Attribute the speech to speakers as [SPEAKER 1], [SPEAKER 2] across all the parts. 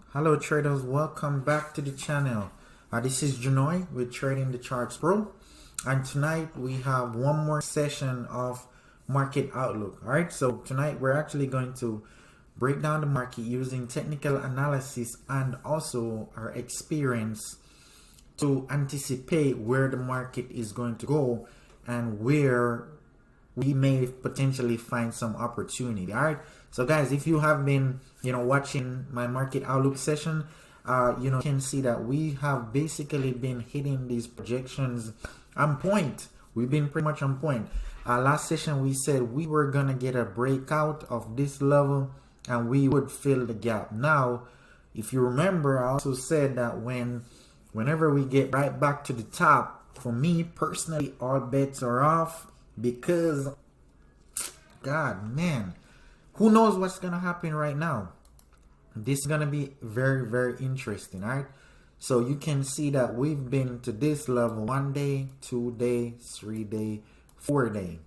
[SPEAKER 1] Hello traders, welcome back to the channel. This is Janoy with Trading the Charts Pro, and tonight we have one more session of market outlook. Alright, so tonight we're actually going to break down the market using technical analysis and also our experience to anticipate where the market is going to go and where we may potentially find some opportunity. All right, so guys, if you have been watching my market outlook session, you can see that we have basically been hitting these projections on point. We've been pretty much on point. Last session we said we were gonna get a breakout of this level and we would fill the gap. Now if you remember, I also said that whenever we get right back to the top, for me personally, all bets are off, because God, man, who knows what's gonna happen right now. This is gonna be very, very interesting. All right, so you can see that we've been to this level 1 day, 2 days, 3 day, 4 day,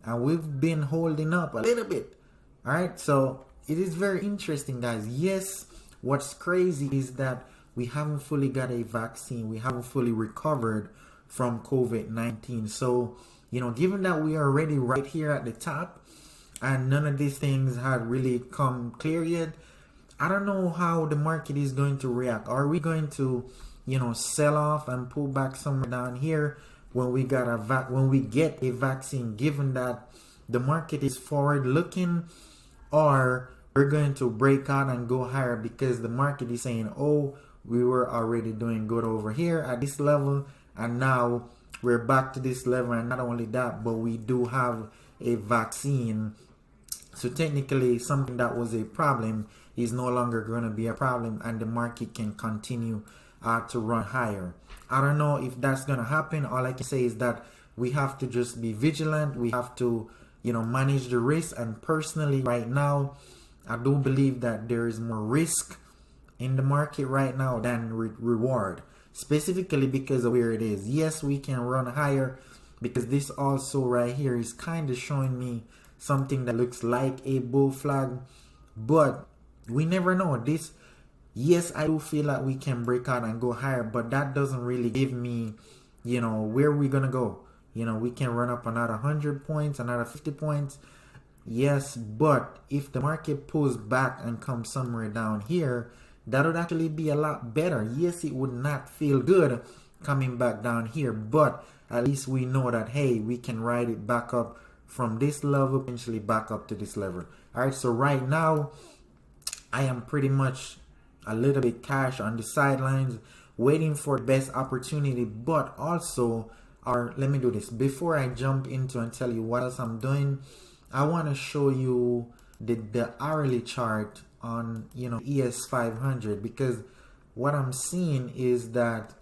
[SPEAKER 1] and we've been holding up a little bit. All right, so it is very interesting, guys. Yes, what's crazy is that we haven't fully got a vaccine. We haven't fully recovered from COVID-19. So given that we are already right here at the top and none of these things had really come clear yet, I don't know how the market is going to react. Are we going to sell off and pull back somewhere down here when we get a vaccine, given that the market is forward looking, or we're going to break out and go higher because the market is saying, oh, we were already doing good over here at this level and now we're back to this level, and not only that, but we do have a vaccine. So technically something that was a problem is no longer going to be a problem, and the market can continue to run higher. I don't know if that's going to happen. All I can say is that we have to just be vigilant. We have to manage the risk, and personally right now I do believe that there is more risk in the market right now than reward, specifically because of where it is. Yes, we can run higher, because this also right here is kind of showing me something that looks like a bull flag, but we never know. Yes, I do feel like we can break out and go higher, but that doesn't really give me where we're gonna go. We can run up another 100 points, another 50 points. Yes, but if the market pulls back and comes somewhere down here, that would actually be a lot better. Yes, it would not feel good coming back down here, but at least we know that, hey, we can ride it back up from this level, potentially back up to this level. All right, so right now I am pretty much a little bit cash on the sidelines, waiting for the best opportunity. But also, let me do this before I jump into and tell you what else I'm doing. I want to show you the hourly chart on ES 500, because what I'm seeing is that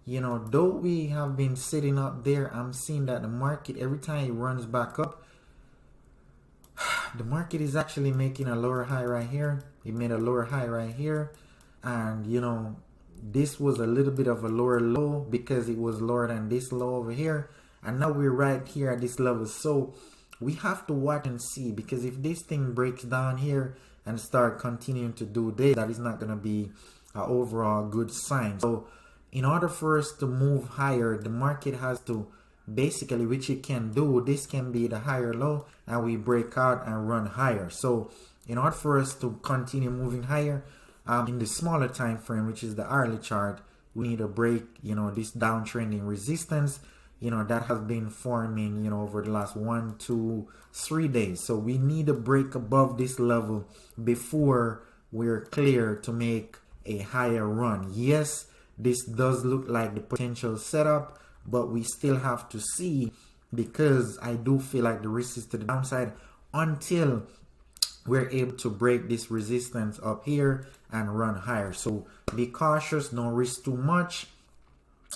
[SPEAKER 1] though we have been sitting up there, I'm seeing that the market, every time it runs back up, the market is actually making a lower high right here. It made a lower high right here, and this was a little bit of a lower low because it was lower than this low over here, and now we're right here at this level. So we have to watch and see, because if this thing breaks down here and start continuing to do this, that is not going to be an overall good sign. So in order for us to move higher, the market has to basically, which it can do, this can be the higher low and we break out and run higher. So in order for us to continue moving higher, in the smaller time frame, which is the hourly chart, we need to break this downtrending resistance that has been forming over the last 1, 2, 3 days. So we need to break above this level before we're clear to make a higher run. Yes, this does look like the potential setup, but we still have to see, because I do feel like the risk is to the downside until we're able to break this resistance up here and run higher. So be cautious, don't risk too much,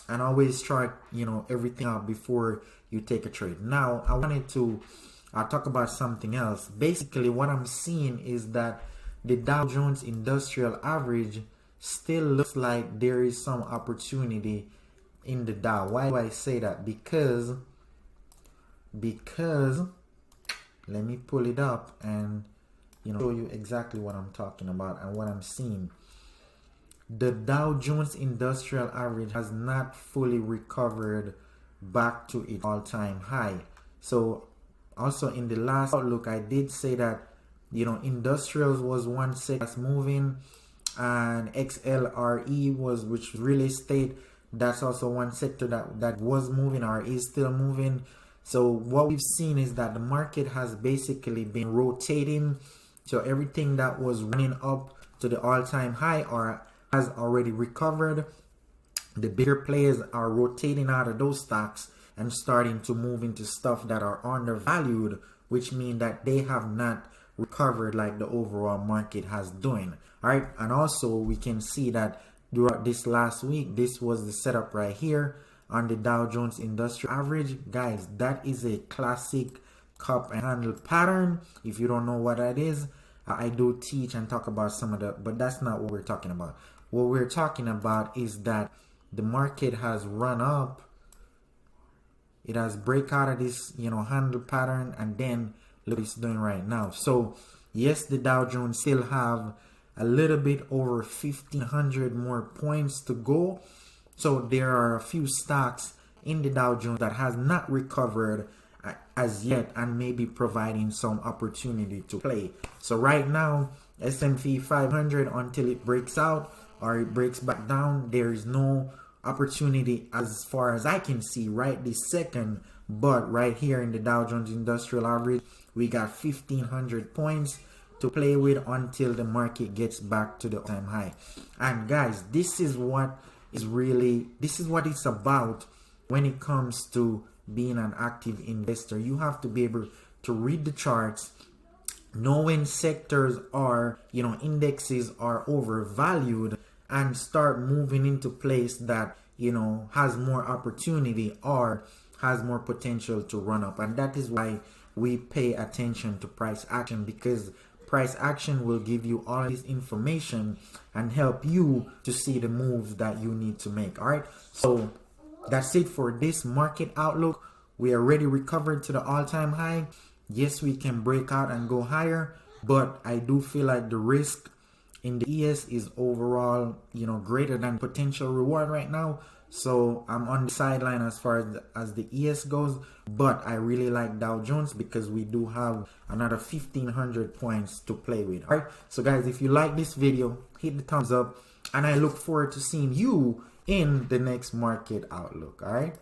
[SPEAKER 1] and always try everything out before you take a trade. Now I wanted to talk about something else. Basically what I'm seeing is that the Dow Jones Industrial Average still looks like there is some opportunity in the Dow. Why do I say that? Because let me pull it up and show you exactly what I'm talking about and what I'm seeing. The Dow Jones Industrial Average has not fully recovered back to its all-time high. So also in the last outlook, I did say that industrials was one sector that's moving, and XLRE was, which real estate, that's also one sector that was moving or is still moving. So what we've seen is that the market has basically been rotating. So everything that was running up to the all-time high or has already recovered. The bigger players are rotating out of those stocks and starting to move into stuff that are undervalued, which means that they have not recovered like the overall market has doing. All right, and also we can see that throughout this last week, this was the setup right here on the Dow Jones Industrial Average. Guys, that is a classic cup and handle pattern. If you don't know what that is, I do teach and talk about some of that, but that's not what we're talking about. What we're talking about is that the market has run up. It has break out of this, handle pattern, and then look what it's doing right now. So yes, the Dow Jones still have a little bit over 1,500 more points to go. So there are a few stocks in the Dow Jones that has not recovered as yet and maybe providing some opportunity to play. So right now, S&P 500, until it breaks out or it breaks back down, there is no opportunity as far as I can see right this second. But right here in the Dow Jones Industrial Average, we got 1,500 points to play with until the market gets back to the all-time high. And guys, this is what it's about when it comes to being an active investor. You have to be able to read the charts, know when sectors are, indexes are overvalued, and start moving into place that, has more opportunity or has more potential to run up. And that is why we pay attention to price action, because price action will give you all this information and help you to see the moves that you need to make. All right, so that's it for this market outlook. We already recovered to the all-time high. Yes, we can break out and go higher, but I do feel like the risk in the ES is overall, greater than potential reward right now. So I'm on the sideline as far as the ES goes, but I really like Dow Jones because we do have another 1,500 points to play with. All right, so guys, if you like this video, hit the thumbs up, and I look forward to seeing you in the next market outlook. All right.